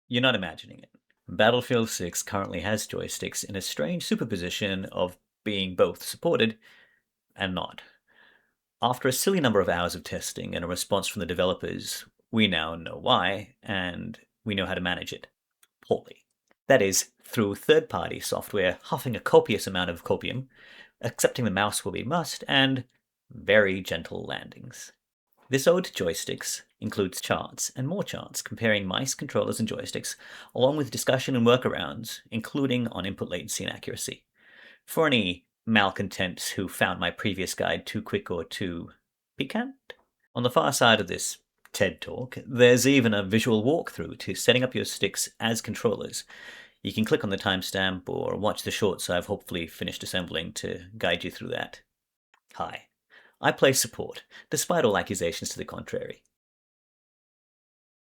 You're not imagining it. Battlefield 6 currently has joysticks in a strange superposition of being both supported and not. After a silly number of hours of testing and a response from the developers, we now know why, and we know how to manage it. Poorly. That is, through third-party software huffing a copious amount of copium, accepting the mouse will be must, and very gentle landings. This ode to joysticks includes charts and more charts comparing mice, controllers, and joysticks, along with discussion and workarounds, including on input latency and accuracy. For any malcontents who found my previous guide too quick or too piquant, on the far side of this TED Talk, there's even a visual walkthrough to setting up your sticks as controllers. You can click on the timestamp or watch the shorts I've hopefully finished assembling to guide you through that. Hi, I play support, despite all accusations to the contrary.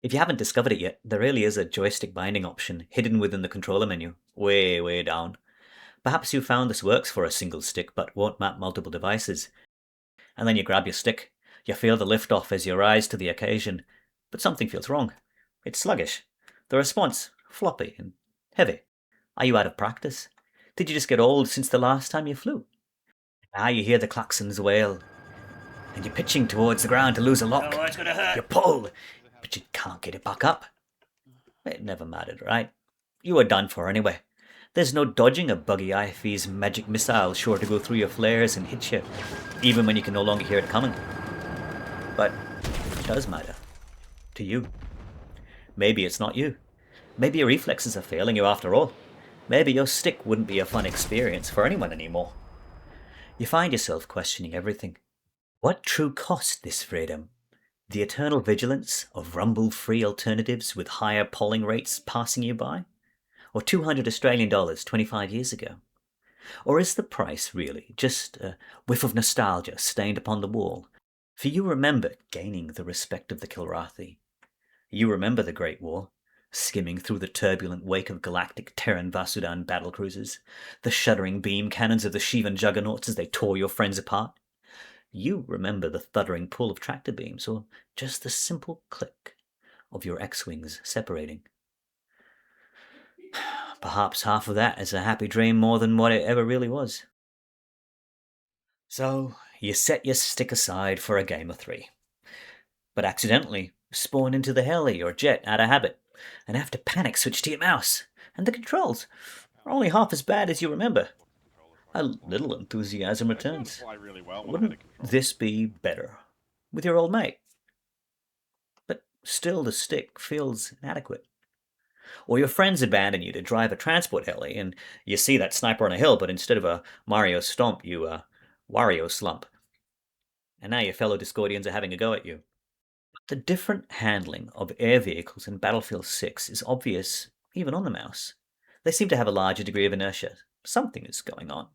If you haven't discovered it yet, there really is a joystick binding option hidden within the controller menu, way down. Perhaps you found this works for a single stick but won't map multiple devices. And then you grab your stick, you feel the lift-off as you rise to the occasion, but something feels wrong. It's sluggish. The response, floppy and heavy. Are you out of practice? Did you just get old since the last time you flew? Now you hear the klaxons wail, and you're pitching towards the ground to lose a lock. Oh, it's gonna hurt. You pull, but you can't get it back up. It never mattered, right? You were done for anyway. There's no dodging a buggy IFE's magic missile sure to go through your flares and hit you, even when you can no longer hear it coming. But it does matter. To you. Maybe it's not you. Maybe your reflexes are failing you after all. Maybe your stick wouldn't be a fun experience for anyone anymore. You find yourself questioning everything. What true cost this freedom? The eternal vigilance of rumble-free alternatives with higher polling rates passing you by? Or 200 Australian dollars 25 years ago? Or is the price really just a whiff of nostalgia stained upon the wall? For you remember gaining the respect of the Kilrathi. You remember the Great War, skimming through the turbulent wake of galactic Terran Vasudan battlecruisers, the shuddering beam cannons of the Shivan juggernauts as they tore your friends apart. You remember the thuddering pull of tractor beams, or just the simple click of your X-wings separating. Perhaps half of that is a happy dream more than what it ever really was. So, you set your stick aside for a game of 3. But accidentally spawn into the heli or jet out of habit, and have to panic switch to your mouse, and the controls are only half as bad as you remember. A little enthusiasm returns. Wouldn't this be better with your old mate? But still the stick feels inadequate. Or your friends abandon you to drive a transport heli, and you see that sniper on a hill, but instead of a Mario stomp, you Wario slump. And now your fellow Discordians are having a go at you. But the different handling of air vehicles in Battlefield 6 is obvious even on the mouse. They seem to have a larger degree of inertia. Something is going on.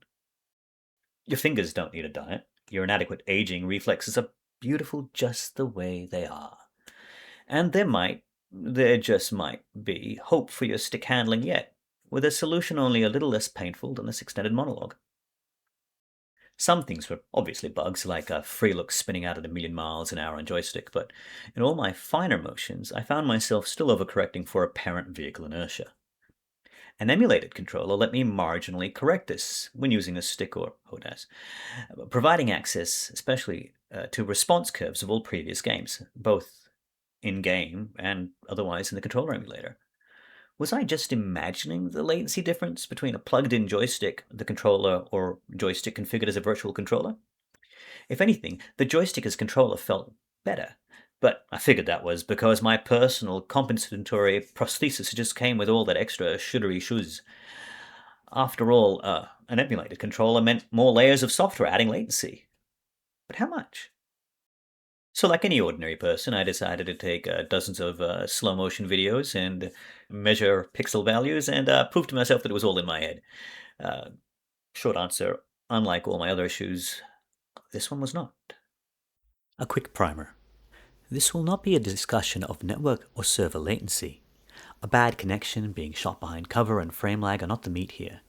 Your fingers don't need a diet. Your inadequate aging reflexes are beautiful just the way they are. And there just might be hope for your stick handling yet, with a solution only a little less painful than this extended monologue. Some things were obviously bugs, like a free look spinning out at 1,000,000 miles an hour on joystick, but in all my finer motions, I found myself still overcorrecting for apparent vehicle inertia. An emulated controller let me marginally correct this when using a stick or HOTAS, providing access especially to response curves of all previous games, both in-game and otherwise in the controller emulator. Was I just imagining the latency difference between a plugged-in joystick, the controller, or joystick configured as a virtual controller? If anything, the joystick as controller felt better, but I figured that was because my personal compensatory prosthesis just came with all that extra shuddery shoes. After all, an emulated controller meant more layers of software adding latency. But how much? So like any ordinary person, I decided to take dozens of slow motion videos and measure pixel values and prove to myself that it was all in my head. Short answer, unlike all my other issues, this one was not. A quick primer. This will not be a discussion of network or server latency. A bad connection, being shot behind cover, and frame lag are not the meat here.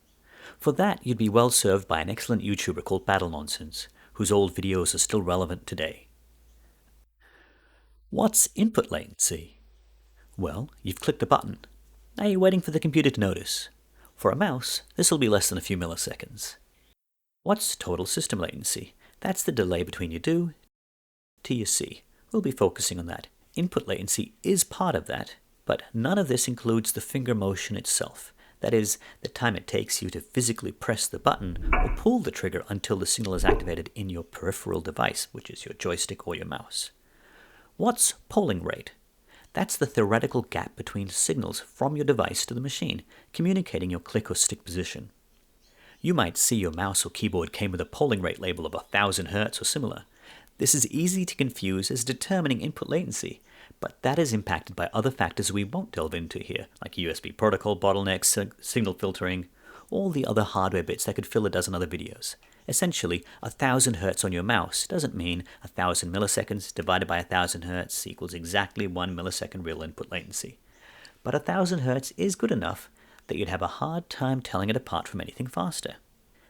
For that, you'd be well served by an excellent YouTuber called Battle Nonsense, whose old videos are still relevant today. What's input latency? Well, you've clicked a button. Now you're waiting for the computer to notice. For a mouse, this will be less than a few milliseconds. What's total system latency? That's the delay between you do to you see. We'll be focusing on that. Input latency is part of that, but none of this includes the finger motion itself. That is, the time it takes you to physically press the button or pull the trigger until the signal is activated in your peripheral device, which is your joystick or your mouse. What's polling rate? That's the theoretical gap between signals from your device to the machine, communicating your click or stick position. You might see your mouse or keyboard came with a polling rate label of 1000 Hz or similar. This is easy to confuse as determining input latency, but that is impacted by other factors we won't delve into here, like USB protocol bottlenecks, signal filtering, all the other hardware bits that could fill a dozen other videos. Essentially, 1000 Hz on your mouse doesn't mean 1000 milliseconds divided by 1000 Hz equals exactly 1 millisecond real input latency. But 1000 Hz is good enough that you'd have a hard time telling it apart from anything faster.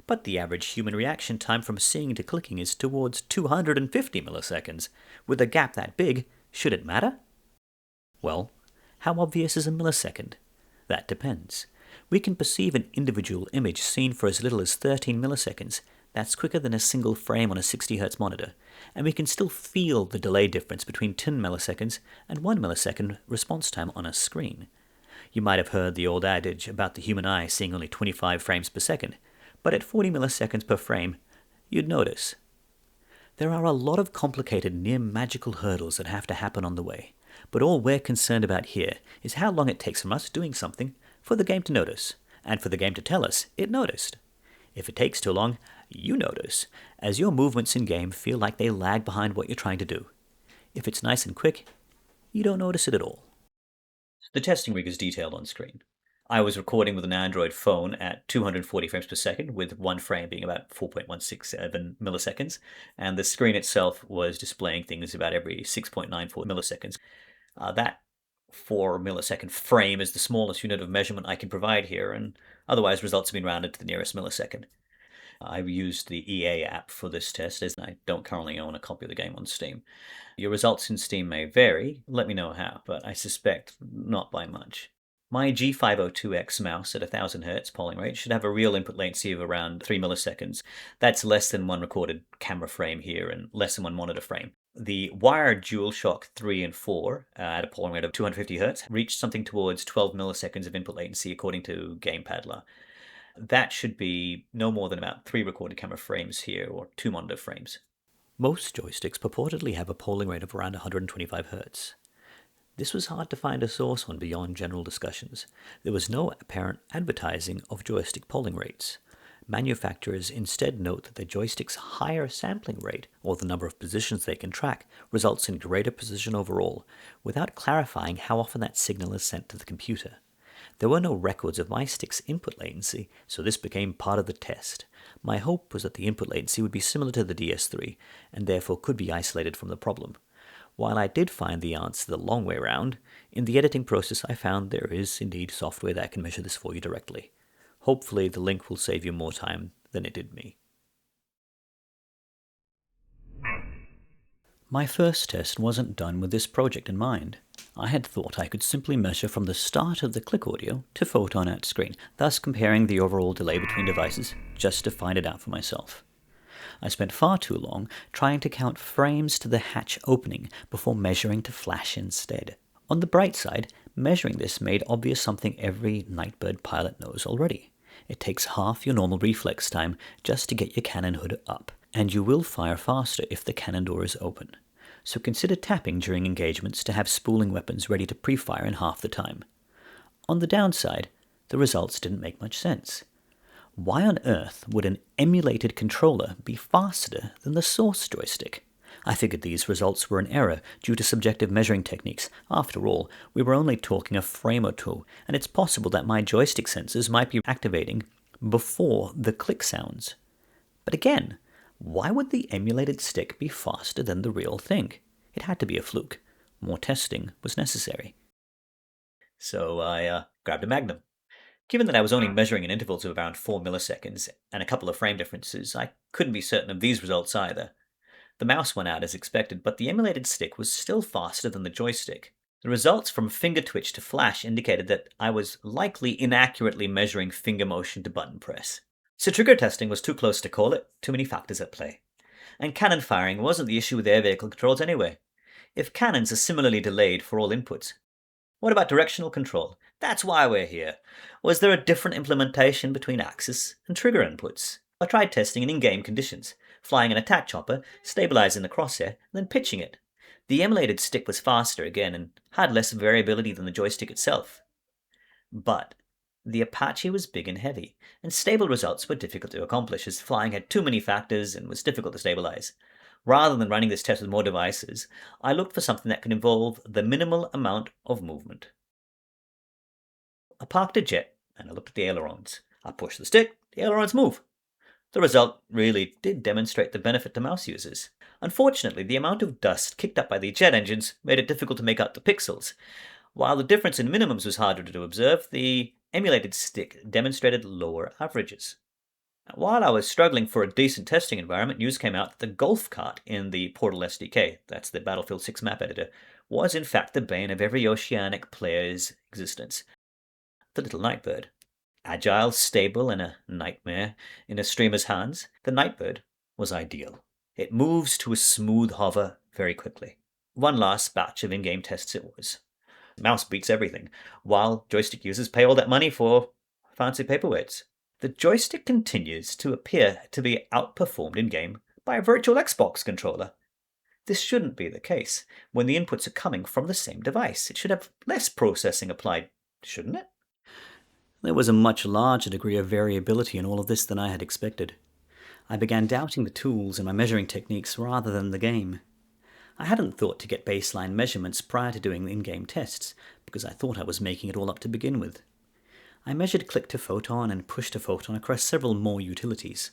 But the average human reaction time from seeing to clicking is towards 250 milliseconds. With a gap that big, should it matter? Well, how obvious is a millisecond? That depends. We can perceive an individual image seen for as little as 13 milliseconds. That's quicker than a single frame on a 60 Hz monitor. And we can still feel the delay difference between 10 milliseconds and 1 millisecond response time on a screen. You might have heard the old adage about the human eye seeing only 25 frames per second. But at 40 milliseconds per frame, you'd notice. There are a lot of complicated, near-magical hurdles that have to happen on the way, but all we're concerned about here is how long it takes from us doing something for the game to notice, and for the game to tell us it noticed. If it takes too long, you notice, as your movements in-game feel like they lag behind what you're trying to do. If it's nice and quick, you don't notice it at all. The testing rig is detailed on screen. I was recording with an Android phone at 240 frames per second, with one frame being about 4.167 milliseconds, and the screen itself was displaying things about every 6.94 milliseconds. That 4 millisecond frame is the smallest unit of measurement I can provide here, and otherwise results have been rounded to the nearest millisecond. I've used the EA app for this test, as I don't currently own a copy of the game on Steam. Your results in Steam may vary, let me know how, but I suspect not by much. My G502X mouse at 1000 Hz polling rate should have a real input latency of around 3 milliseconds. That's less than one recorded camera frame here and less than one monitor frame. The wired DualShock 3 and 4 at a polling rate of 250 Hz reached something towards 12 milliseconds of input latency according to GamePadler. That should be no more than about 3 recorded camera frames here, or 2 monitor frames. Most joysticks purportedly have a polling rate of around 125 Hz. This was hard to find a source on beyond general discussions. There was no apparent advertising of joystick polling rates. Manufacturers instead note that the joystick's higher sampling rate, or the number of positions they can track, results in greater precision overall, without clarifying how often that signal is sent to the computer. There were no records of my stick's input latency, so this became part of the test. My hope was that the input latency would be similar to the DS3, and therefore could be isolated from the problem. While I did find the answer the long way round, in the editing process I found there is indeed software that can measure this for you directly. Hopefully the link will save you more time than it did me. My first test wasn't done with this project in mind. I had thought I could simply measure from the start of the click audio to photon at screen, thus comparing the overall delay between devices, just to find it out for myself. I spent far too long trying to count frames to the hatch opening before measuring to flash instead. On the bright side, measuring this made obvious something every Nightbird pilot knows already. It takes half your normal reflex time just to get your cannon hood up, and you will fire faster if the cannon door is open. So consider tapping during engagements to have spooling weapons ready to pre-fire in half the time. On the downside, the results didn't make much sense. Why on earth would an emulated controller be faster than the source joystick? I figured these results were an error due to subjective measuring techniques. After all, we were only talking a frame or two, and it's possible that my joystick sensors might be activating before the click sounds. But again, why would the emulated stick be faster than the real thing? It had to be a fluke. More testing was necessary. So I grabbed a Magnum. Given that I was only measuring in intervals of around 4 milliseconds and a couple of frame differences, I couldn't be certain of these results either. The mouse went out as expected, but the emulated stick was still faster than the joystick. The results from finger twitch to flash indicated that I was likely inaccurately measuring finger motion to button press. So trigger testing was too close to call it, too many factors at play. And cannon firing wasn't the issue with air vehicle controls anyway. If cannons are similarly delayed for all inputs, what about directional control? That's why we're here. Was there a different implementation between axis and trigger inputs? I tried testing in in-game conditions, flying an attack chopper, stabilizing the crosshair, then pitching it. The emulated stick was faster again and had less variability than the joystick itself. But the Apache was big and heavy, and stable results were difficult to accomplish as flying had too many factors and was difficult to stabilize. Rather than running this test with more devices, I looked for something that could involve the minimal amount of movement. I parked a jet and I looked at the ailerons. I pushed the stick, the ailerons move. The result really did demonstrate the benefit to mouse users. Unfortunately, the amount of dust kicked up by the jet engines made it difficult to make out the pixels. While the difference in minimums was harder to observe, the emulated stick demonstrated lower averages. While I was struggling for a decent testing environment, news came out that the golf cart in the Portal SDK, that's the Battlefield 6 map editor, was in fact the bane of every Oceanic player's existence. The little Nightbird. Agile, stable, and a nightmare in a streamer's hands, the Nightbird was ideal. It moves to a smooth hover very quickly. One last batch of in-game tests it was. Mouse beats everything, while joystick users pay all that money for fancy paperweights. The joystick continues to appear to be outperformed in-game by a virtual Xbox controller. This shouldn't be the case. When the inputs are coming from the same device, it should have less processing applied, shouldn't it? There was a much larger degree of variability in all of this than I had expected. I began doubting the tools and my measuring techniques rather than the game. I hadn't thought to get baseline measurements prior to doing the in-game tests, because I thought I was making it all up to begin with. I measured click-to-photon and push-to-photon across several more utilities.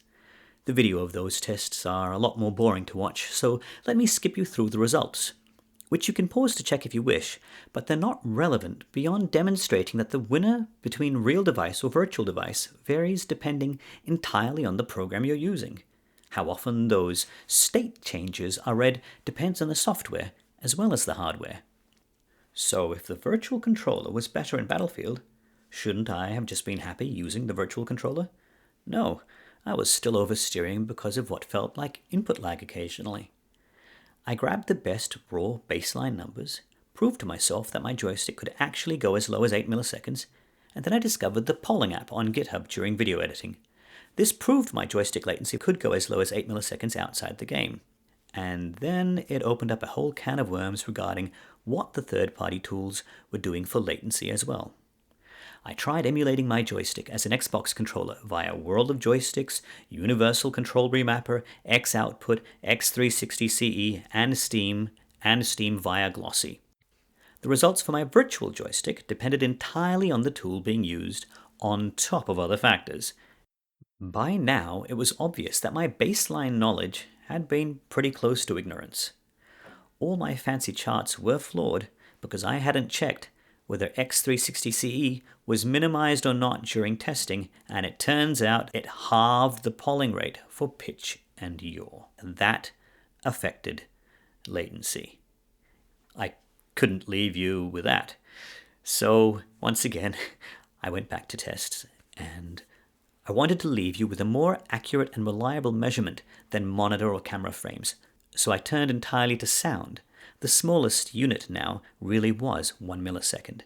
The video of those tests are a lot more boring to watch, so let me skip you through the results, which you can pause to check if you wish, but they're not relevant beyond demonstrating that the winner between real device or virtual device varies depending entirely on the program you're using. How often those state changes are read depends on the software as well as the hardware. So if the virtual controller was better in Battlefield, shouldn't I have just been happy using the virtual controller? No, I was still oversteering because of what felt like input lag occasionally. I grabbed the best raw baseline numbers, proved to myself that my joystick could actually go as low as 8 milliseconds, and then I discovered the polling app on GitHub during video editing. This proved my joystick latency could go as low as 8 milliseconds outside the game. And then it opened up a whole can of worms regarding what the third-party tools were doing for latency as well. I tried emulating my joystick as an Xbox controller via World of Joysticks, Universal Control Remapper, Xoutput, X360CE, and Steam via Glossy. The results for my virtual joystick depended entirely on the tool being used, on top of other factors. By now, it was obvious that my baseline knowledge had been pretty close to ignorance. All my fancy charts were flawed because I hadn't checked whether X360CE was minimized or not during testing, and it turns out it halved the polling rate for pitch and yaw. That affected latency. I couldn't leave you with that. So, once again, I went back to tests, and I wanted to leave you with a more accurate and reliable measurement than monitor or camera frames, so I turned entirely to sound. The smallest unit now really was 1 millisecond.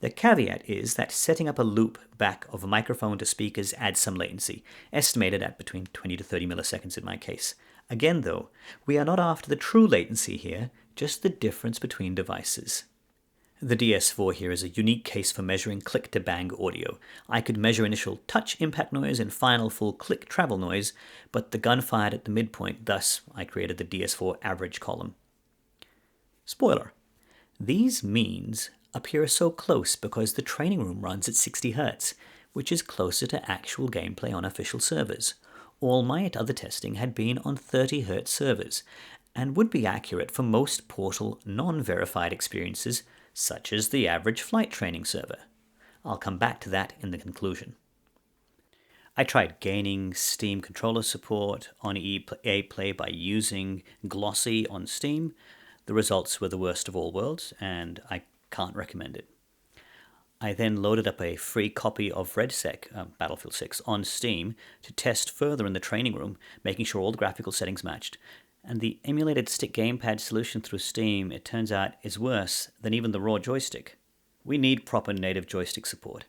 The caveat is that setting up a loop back of a microphone to speakers adds some latency, estimated at between 20 to 30 milliseconds in my case. Again though, we are not after the true latency here, just the difference between devices. The DS4 here is a unique case for measuring click-to-bang audio. I could measure initial touch impact noise and final full click travel noise, but the gun fired at the midpoint, thus I created the DS4 average column. Spoiler. These means appear so close because the training room runs at 60 Hz, which is closer to actual gameplay on official servers. All my other testing had been on 30 Hz servers, and would be accurate for most Portal non-verified experiences, such as the average flight training server. I'll come back to that in the conclusion. I tried gaining Steam controller support on EA Play by using Glossy on Steam. The results were the worst of all worlds, and I Can't recommend it. I then loaded up a free copy of RedSec, Battlefield 6, on Steam to test further in the training room, making sure all the graphical settings matched. And the emulated stick gamepad solution through Steam, it turns out, is worse than even the raw joystick. We need proper native joystick support.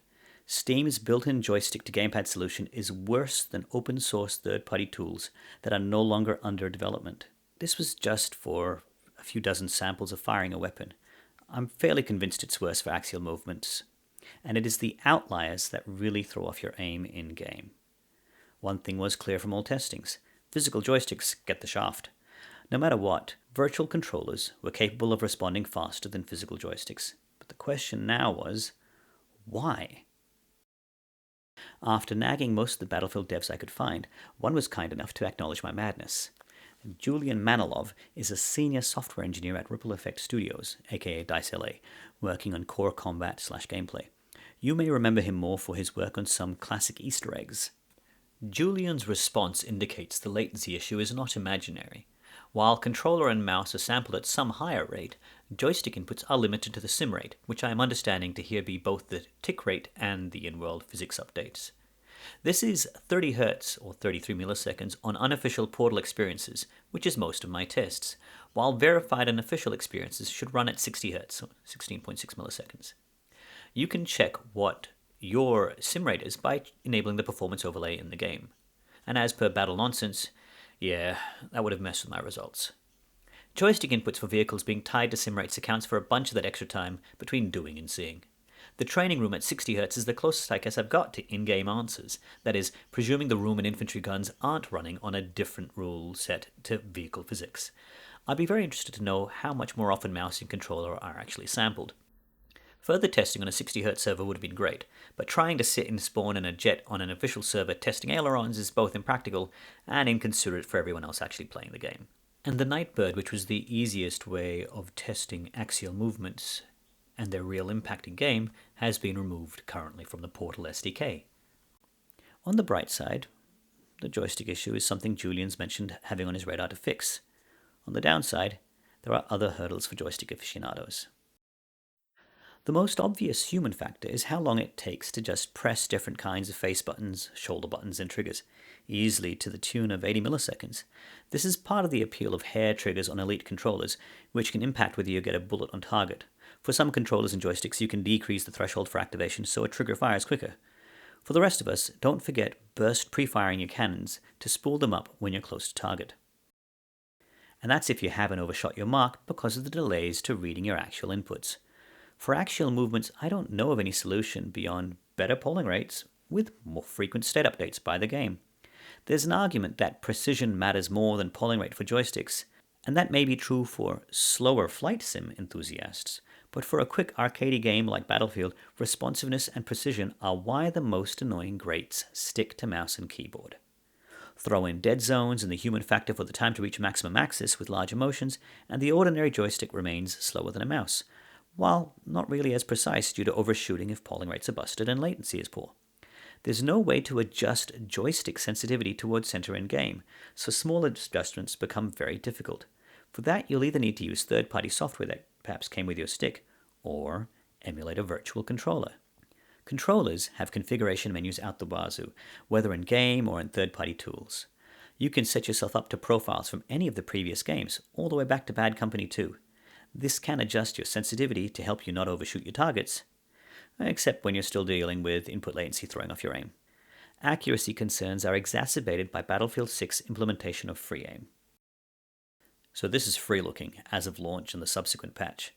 Steam's built-in joystick to gamepad solution is worse than open source third-party tools that are no longer under development. This was just for a few dozen samples of firing a weapon. I'm fairly convinced it's worse for axial movements. And it is the outliers that really throw off your aim in-game. One thing was clear from all testings. Physical joysticks get the shaft. No matter what, virtual controllers were capable of responding faster than physical joysticks. But the question now was, why? After nagging most of the Battlefield devs I could find, one was kind enough to acknowledge my madness. Julian Manilov is a senior software engineer at Ripple Effect Studios, aka DICE LA, working on core combat/gameplay. You may remember him more for his work on some classic Easter eggs. Julian's response indicates the latency issue is not imaginary. While controller and mouse are sampled at some higher rate, joystick inputs are limited to the sim rate, which I am understanding to here be both the tick rate and the in-world physics updates. This is 30 Hz or 33 milliseconds on unofficial Portal experiences, which is most of my tests, while verified and official experiences should run at 60 Hz, or 16.6 milliseconds. You can check what your sim rate is by enabling the performance overlay in the game. And as per Battle Nonsense, yeah, that would have messed with my results. Joystick inputs for vehicles being tied to sim rates accounts for a bunch of that extra time between doing and seeing. The training room at 60 Hz is the closest I guess I've got to in-game answers, that is, presuming the room and infantry guns aren't running on a different rule set to vehicle physics. I'd be very interested to know how much more often mouse and controller are actually sampled. Further testing on a 60 Hz server would have been great, but trying to sit and spawn in a jet on an official server testing ailerons is both impractical and inconsiderate for everyone else actually playing the game. And the Nightbird, which was the easiest way of testing axial movements and their real impact in game, has been removed currently from the Portal SDK. On the bright side, the joystick issue is something Julian's mentioned having on his radar to fix. On the downside, there are other hurdles for joystick aficionados. The most obvious human factor is how long it takes to just press different kinds of face buttons, shoulder buttons, and triggers, easily to the tune of 80 milliseconds. This is part of the appeal of hair triggers on elite controllers, which can impact whether you get a bullet on target. For some controllers and joysticks, you can decrease the threshold for activation so a trigger fires quicker. For the rest of us, don't forget burst pre-firing your cannons to spool them up when you're close to target. And that's if you haven't overshot your mark because of the delays to reading your actual inputs. For axial movements, I don't know of any solution beyond better polling rates with more frequent state updates by the game. There's an argument that precision matters more than polling rate for joysticks, and that may be true for slower flight sim enthusiasts, but for a quick arcadey game like Battlefield, responsiveness and precision are why the most annoying greats stick to mouse and keyboard. Throw in dead zones and the human factor for the time to reach maximum axis with larger motions, and the ordinary joystick remains slower than a mouse, while not really as precise due to overshooting if polling rates are busted and latency is poor. There's no way to adjust joystick sensitivity towards center in game, so small adjustments become very difficult. For that, you'll either need to use third-party software that perhaps came with your stick, or emulate a virtual controller. Controllers have configuration menus out the wazoo, whether in game or in third-party tools. You can set yourself up to profiles from any of the previous games, all the way back to Bad Company 2. This can adjust your sensitivity to help you not overshoot your targets, except when you're still dealing with input latency throwing off your aim. Accuracy concerns are exacerbated by Battlefield 6 implementation of free aim. So this is free looking as of launch and the subsequent patch.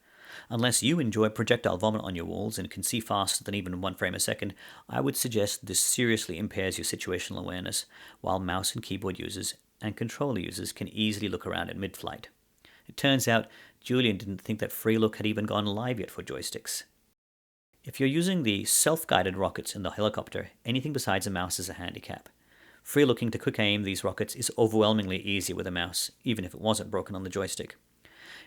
Unless you enjoy projectile vomit on your walls and can see faster than even 1 frame a second, I would suggest this seriously impairs your situational awareness, while mouse and keyboard users and controller users can easily look around at mid-flight. It turns out Julian didn't think that free look had even gone live yet for joysticks. If you're using the self-guided rockets in the helicopter, anything besides a mouse is a handicap. Free looking to quick aim these rockets is overwhelmingly easier with a mouse, even if it wasn't broken on the joystick.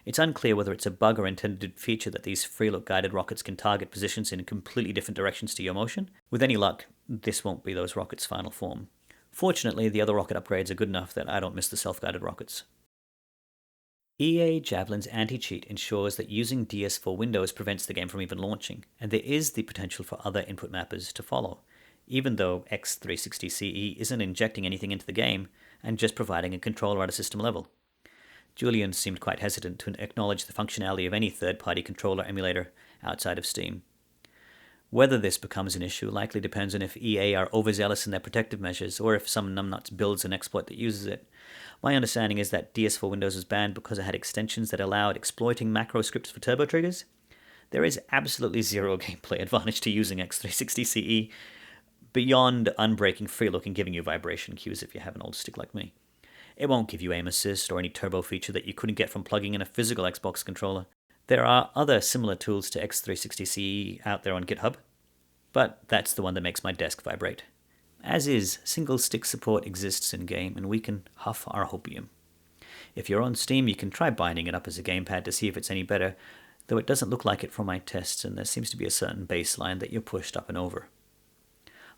It's unclear whether it's a bug or intended feature that these free look guided rockets can target positions in completely different directions to your motion. With any luck, this won't be those rockets' final form. Fortunately, the other rocket upgrades are good enough that I don't miss the self-guided rockets. EA Javelin's anti-cheat ensures that using DS for Windows prevents the game from even launching, and there is the potential for other input mappers to follow, even though X360CE isn't injecting anything into the game and just providing a controller at a system level. Julian seemed quite hesitant to acknowledge the functionality of any third-party controller emulator outside of Steam. Whether this becomes an issue likely depends on if EA are overzealous in their protective measures or if some numbnuts builds an exploit that uses it. My understanding is that DS for Windows was banned because it had extensions that allowed exploiting macro scripts for turbo triggers. There is absolutely zero gameplay advantage to using X360CE beyond unbreaking freelook and giving you vibration cues if you have an old stick like me. It won't give you aim assist or any turbo feature that you couldn't get from plugging in a physical Xbox controller. There are other similar tools to X360CE out there on GitHub, but that's the one that makes my desk vibrate. As is, single stick support exists in-game, and we can huff our hopium. If you're on Steam, you can try binding it up as a gamepad to see if it's any better, though it doesn't look like it from my tests, and there seems to be a certain baseline that you're pushed up and over.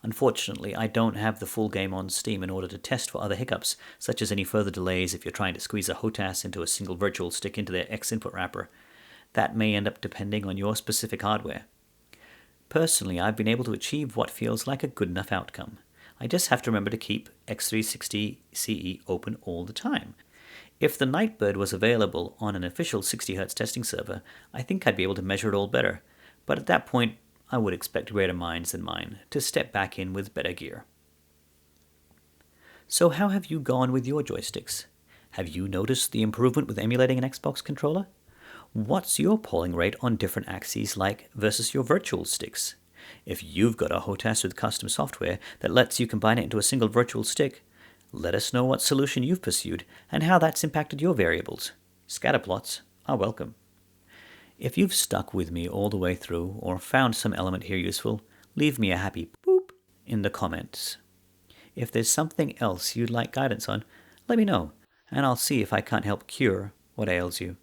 Unfortunately, I don't have the full game on Steam in order to test for other hiccups, such as any further delays if you're trying to squeeze a HOTAS into a single virtual stick into their Xinput wrapper. That may end up depending on your specific hardware. Personally, I've been able to achieve what feels like a good enough outcome. I just have to remember to keep X360CE open all the time. If the Nightbird was available on an official 60Hz testing server, I think I'd be able to measure it all better, but at that point, I would expect greater minds than mine to step back in with better gear. So how have you gone with your joysticks? Have you noticed the improvement with emulating an Xbox controller? What's your polling rate on different axes like versus your virtual sticks? If you've got a HOTAS with custom software that lets you combine it into a single virtual stick, let us know what solution you've pursued and how that's impacted your variables. Scatterplots are welcome. If you've stuck with me all the way through or found some element here useful, leave me a happy boop in the comments. If there's something else you'd like guidance on, let me know, and I'll see if I can't help cure what ails you.